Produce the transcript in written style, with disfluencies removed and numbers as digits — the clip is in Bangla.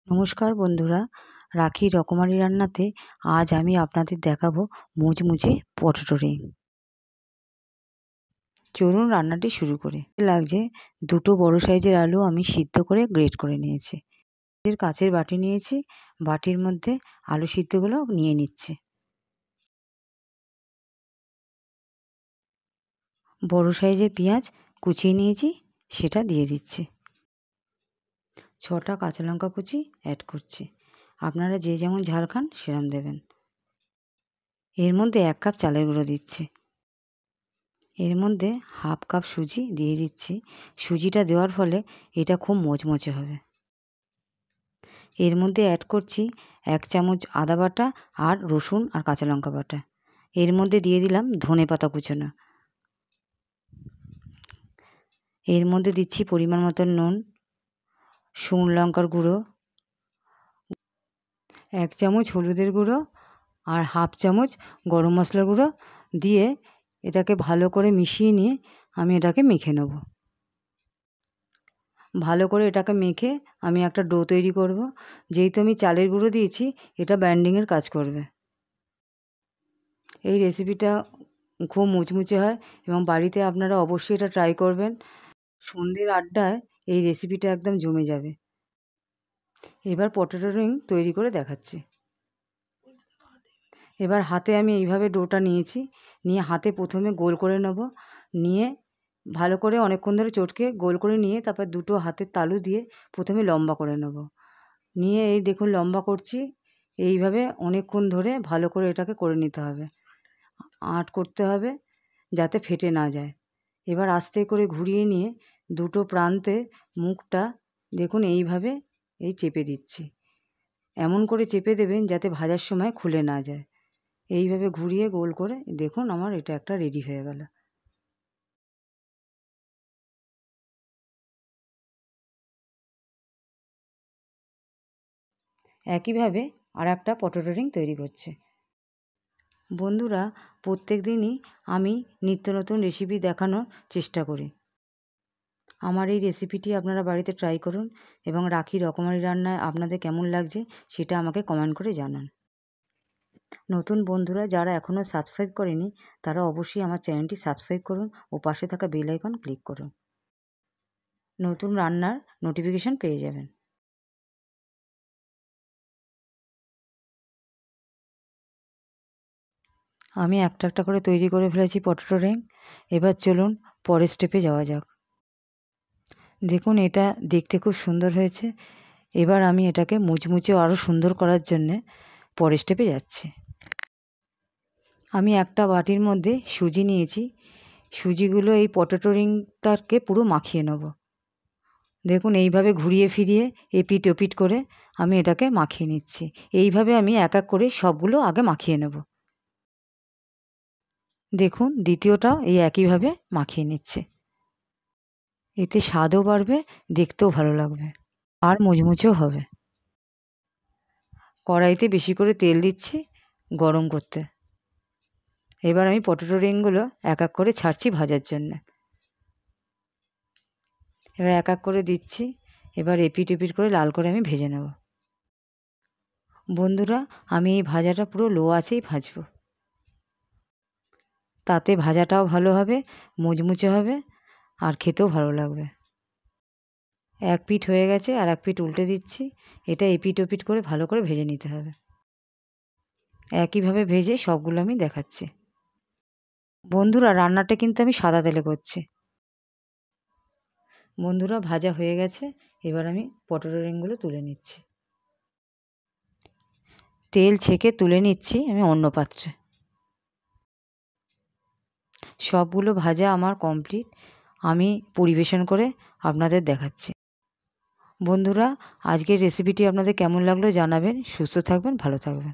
নমস্কার বন্ধুরা, রাখির রকমারি রান্নাতে আজ আমি আপনাদের দেখাবো মুচমুচে পটেটো রিং। চলুন রান্নাটি শুরু করি। লাগছে দুটো বড় সাইজের আলু আমি সিদ্ধ করে গ্রেট করে নিয়েছি। কাঁচের বাটি নিয়েছি, বাটির মধ্যে আলু সিদ্ধগুলো নিয়ে নিচ্ছি। বড় সাইজের পেঁয়াজ কুচিয়ে নিয়েছি, সেটা দিয়ে দিচ্ছি। 6টা কাঁচা লঙ্কা কুচি অ্যাড করছি। আপনারা যে যেমন ঝাল খান সেরকম দেবেন। এর মধ্যে 1 কাপ চালের গুঁড়ো দিচ্ছি। এর মধ্যে হাফ কাপ সুজি দিয়ে দিচ্ছি। সুজিটা দেওয়ার ফলে এটা খুব মচমচে হবে। এর মধ্যে অ্যাড করছি 1 চামচ আদা বাটা আর রসুন আর কাঁচা লঙ্কা বাটা। এর মধ্যে দিয়ে দিলাম ধনেপাতা কুচোনো। এর মধ্যে দিচ্ছি পরিমাণ মতো নুন, শুকনো লঙ্কার গুঁড়ো, 1 চামচ হলুদের গুঁড়ো আর হাফ চামচ গরম মশলার গুঁড়ো দিয়ে এটাকে ভালো করে মিশিয়ে নিয়ে আমি এটাকে মেখে নেব। ভালো করে এটাকে মেখে আমি একটা ডো তৈরি করব। যেহেতু আমি চালের গুঁড়ো দিয়েছি, এটা বাইন্ডিংয়ের কাজ করবে। এই রেসিপিটা খুব মুচমুচে হয় এবং বাড়িতে আপনারা অবশ্যই এটা ট্রাই করবেন। সন্ধ্যের আড্ডায় এই রেসিপিটা একদম জমে যাবে। এবার পটেটো রিং তৈরি করে দেখাচ্ছি। এবার হাতে আমি এইভাবে ডোটা নিয়েছি, নিয়ে হাতে প্রথমে গোল করে নেব। নিয়ে ভালো করে অনেকক্ষণ ধরে চটকে গোল করে নিয়ে তারপর দুটো হাতের তালু দিয়ে প্রথমে লম্বা করে নেব। নিয়ে এই দেখুন লম্বা করছি। এইভাবে অনেকক্ষণ ধরে ভালো করে এটাকে করে নিতে হবে। আঁট করতে হবে যাতে ফেটে না যায়। এবার আস্তে করে ঘুরিয়ে নিয়ে দুটো প্রান্তে মুখটা দেখুন এইভাবে চেপে দিচ্ছি। এমন করে চেপে দেবেন যাতে ভাজার সময় খুলে না যায়। এইভাবে ঘুরিয়ে গোল করে দেখুন আমার এটা একটা রেডি হয়ে গেল। একইভাবে আরেকটা পটেটো রিং তৈরি করছি। বন্ধুরা, প্রত্যেক দিনই আমি নিত্য নতুন রেসিপি দেখানোর চেষ্টা করি। আমার এই রেসিপিটি আপনারা বাড়িতে ট্রাই করুন এবং রাখির রকমারি রান্নায় আপনাদের কেমন লাগছে সেটা আমাকে কমেন্ট করে জানান। নতুন বন্ধুরা যারা এখনও সাবস্ক্রাইব করেনি তারা অবশ্যই আমার চ্যানেলটি সাবস্ক্রাইব করুন ও পাশে থাকা বেল আইকন ক্লিক করুন। নতুন রান্নার নোটিফিকেশন পেয়ে যাবেন। আমি একটা একটা করে তৈরি করে ফেলেছি পটেটো রিং। এবার চলুন পরের স্টেপে যাওয়া যাক। দেখুন এটা দেখতে খুব সুন্দর হয়েছে। এবার আমি এটাকে মুচমুচে আরও সুন্দর করার জন্যে পরের স্টেপে যাচ্ছি। আমি একটা বাটির মধ্যে সুজি নিয়েছি। সুজিগুলো এই পটেটো রিংটাকে পুরো মাখিয়ে নেব। দেখুন এইভাবে ঘুরিয়ে ফিরিয়ে এপিট ওপিট করে আমি এটাকে মাখিয়ে নিচ্ছি। এইভাবে আমি এক এক করে সবগুলো আগে মাখিয়ে নেব। দেখুন দ্বিতীয়টাও এই একইভাবে মাখিয়ে নিচ্ছি। এতে স্বাদও বাড়বে, দেখতেও ভালো লাগবে আর মুচমুচেও হবে। কড়াইতে বেশি করে তেল দিচ্ছি গরম করতে। এবার আমি পটেটো রিংগুলো এক এক করে ছাড়ছি ভাজার জন্য। এবার এক এক করে দিচ্ছি। এবার এপিট ওপিট করে লাল করে আমি ভেজে নেব। বন্ধুরা, আমি এই ভাজাটা পুরো লো আঁচেই ভাজবো। তাতে ভাজাটাও ভালো হবে, মুচমুচে হবে আর খেতেও ভালো লাগবে। এক পিঠ হয়ে গেছে আর এক পিঠ উল্টে দিচ্ছি। এটা এপিট ওপিট করে ভালো করে ভেজে নিতে হবে। একইভাবে ভেজে সবগুলো আমি দেখাচ্ছি। বন্ধুরা, রান্নাটা কিন্তু আমি সাদা তেলে করছি। বন্ধুরা, ভাজা হয়ে গেছে। এবার আমি পটেটো রিংগুলো তুলে নিচ্ছি। তেল ছেঁকে তুলে নিচ্ছি আমি অন্য পাত্রে। সবগুলো ভাজা আমার কমপ্লিট। আমি পরিবেশন করে আপনাদের দেখাচ্ছি। বন্ধুরা, আজকের রেসিপিটি আপনাদের কেমন লাগলো জানাবেন। সুস্থ থাকবেন, ভালো থাকবেন।